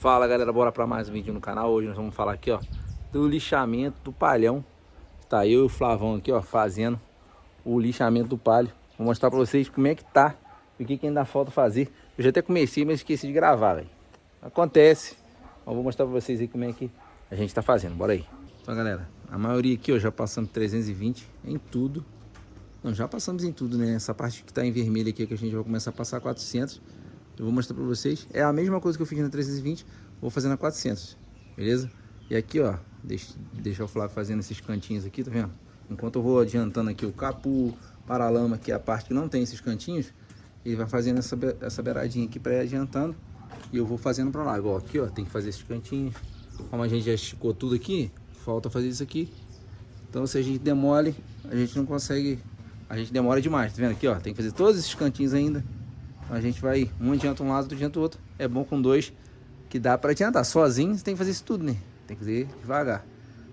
Fala galera, bora para mais um vídeo no canal. Hoje nós vamos falar aqui, ó, do lixamento do palhão. Tá eu e o Flavão aqui, ó, fazendo o lixamento do palio. Vou mostrar para vocês como é que tá, o que ainda falta fazer. Eu já até comecei, mas esqueci de gravar, velho. Acontece. Eu vou mostrar para vocês aí como é que a gente tá fazendo. Bora aí. Então, galera, a maioria aqui, ó, já passamos 320 em tudo. Não, já passamos em tudo, né? Essa parte que tá em vermelho aqui, que a gente vai começar a passar 400. Eu vou mostrar pra vocês. É a mesma coisa que eu fiz na 320, vou fazer na 400, beleza? E aqui, ó, deixa o Flávio fazendo esses cantinhos aqui, tá vendo? Enquanto eu vou adiantando aqui o capu, paralama, que é a parte que não tem esses cantinhos, ele vai fazendo essa beiradinha aqui pra ir adiantando. E eu vou fazendo pra lá. Igual aqui, ó, tem que fazer esses cantinhos. Como a gente já esticou tudo aqui, falta fazer isso aqui. Então se a gente demole, a gente não consegue, a gente demora demais, tá vendo aqui, ó? Tem que fazer todos esses cantinhos ainda. A gente vai, um adianta um lado, outro adianta o outro. É bom com dois, que dá para adiantar. Sozinho você tem que fazer isso tudo, né? Tem que fazer devagar.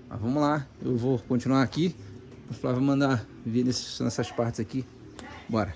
Mas vamos lá, eu vou continuar aqui. O Flávio vai mandar vir nessas partes aqui. Bora.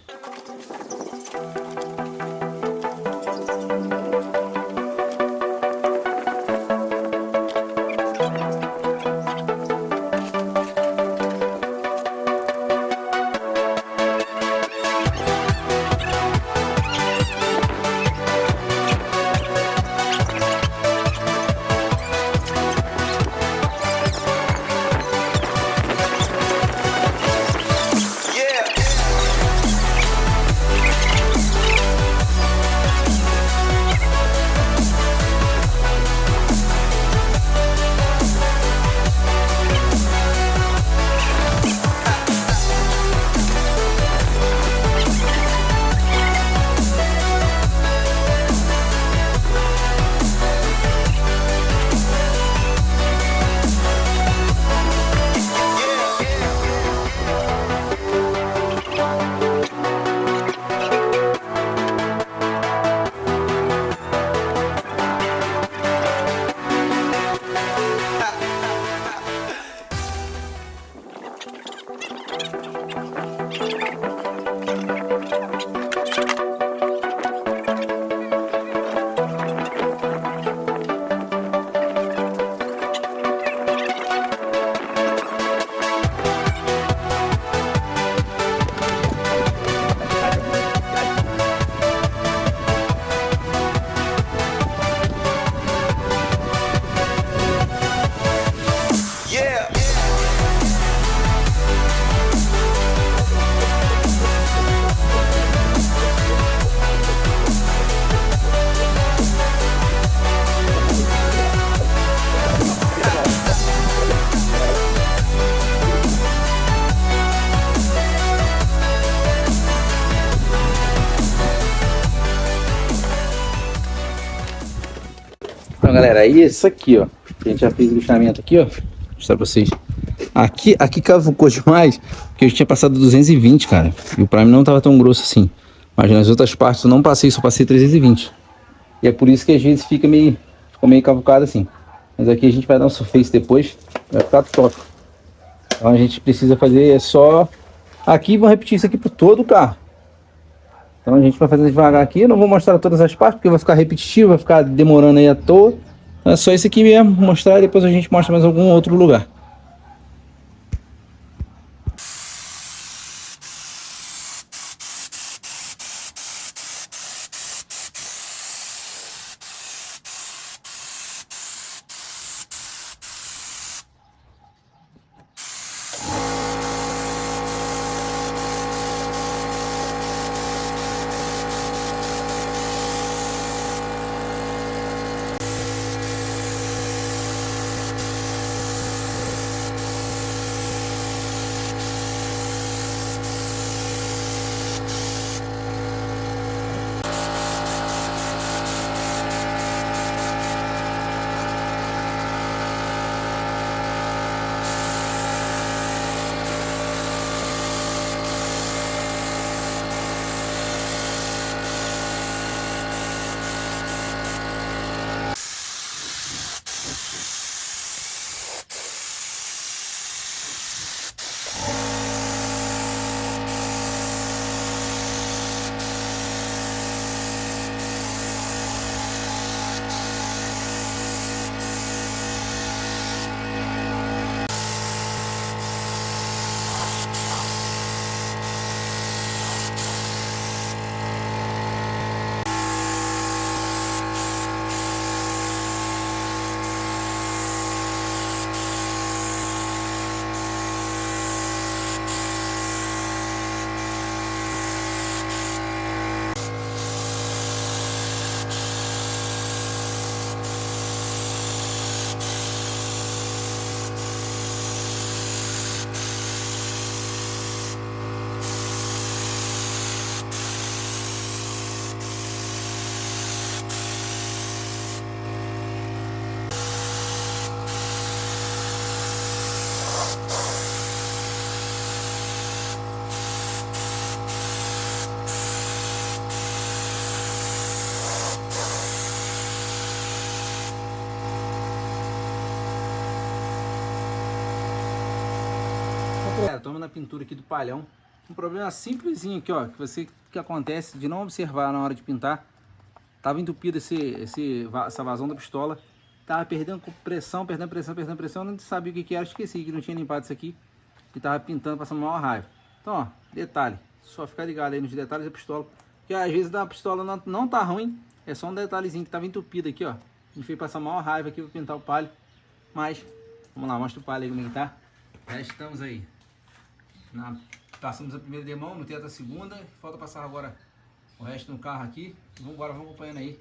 Então, galera, aí isso aqui, ó, a gente já fez o lixamento aqui, ó, vou mostrar pra vocês. Aqui cavucou demais, porque eu tinha passado 220, cara, e o prime não tava tão grosso assim. Mas nas outras partes eu não passei, só passei 320. E é por isso que às vezes ficou meio cavucado assim. Mas aqui a gente vai dar um surface depois, vai ficar top. Então a gente precisa fazer só... Aqui vão repetir isso aqui por todo o carro. Então a gente vai fazer devagar aqui, eu não vou mostrar todas as partes, porque vai ficar repetitivo, vai ficar demorando aí à toa. É só esse aqui mesmo, mostrar, e depois a gente mostra mais algum outro lugar. Galera, estamos na pintura aqui do palhão. Um problema simplesinho aqui, ó, que acontece de não observar na hora de pintar. Tava entupido essa vazão da pistola. Tava perdendo pressão, perdendo pressão. Não sabia o que era, esqueci que não tinha limpado isso aqui. E tava pintando, passando maior raiva. Então, ó, detalhe. Só ficar ligado aí nos detalhes da pistola. Porque às vezes a pistola não tá ruim. É só um detalhezinho que tava entupido aqui, ó. Me fez passar maior raiva aqui pra pintar o palio. Mas, vamos lá, mostra o palio aí como é que tá. Já estamos aí. Passamos a primeira demão, no teto a segunda. Falta passar agora o resto no carro aqui. Vamos embora, vamos acompanhando aí.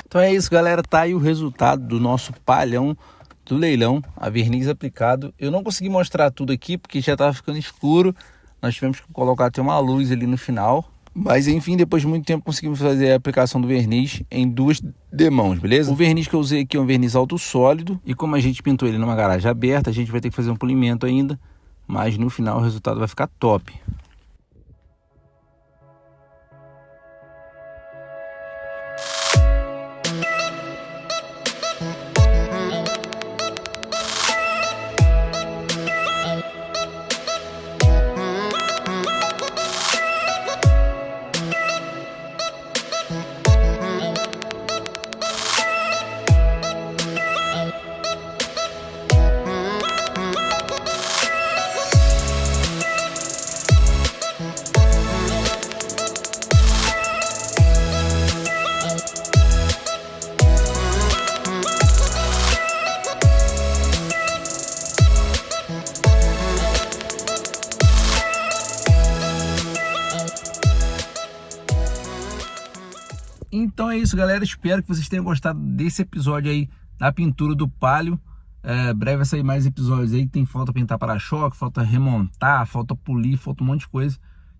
Então é isso, galera, tá aí o resultado do nosso palhão do leilão, a verniz aplicado. Eu não consegui mostrar tudo aqui porque já estava ficando escuro, nós tivemos que colocar até uma luz ali no final. Mas enfim, depois de muito tempo conseguimos fazer a aplicação do verniz em 2 demãos, beleza? O verniz que eu usei aqui é um verniz alto sólido, e como a gente pintou ele numa garagem aberta, a gente vai ter que fazer um polimento ainda, mas no final o resultado vai ficar top. Então é isso, galera. Espero que vocês tenham gostado desse episódio aí da pintura do Palio. Breve vai sair mais episódios aí. Tem falta pintar para-choque, falta remontar, falta polir, falta um monte de coisa.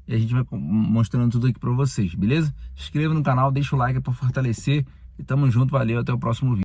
E a gente vai mostrando tudo aqui para vocês, beleza? Se inscreva no canal, deixa o like para fortalecer. E tamo junto, valeu, até o próximo vídeo.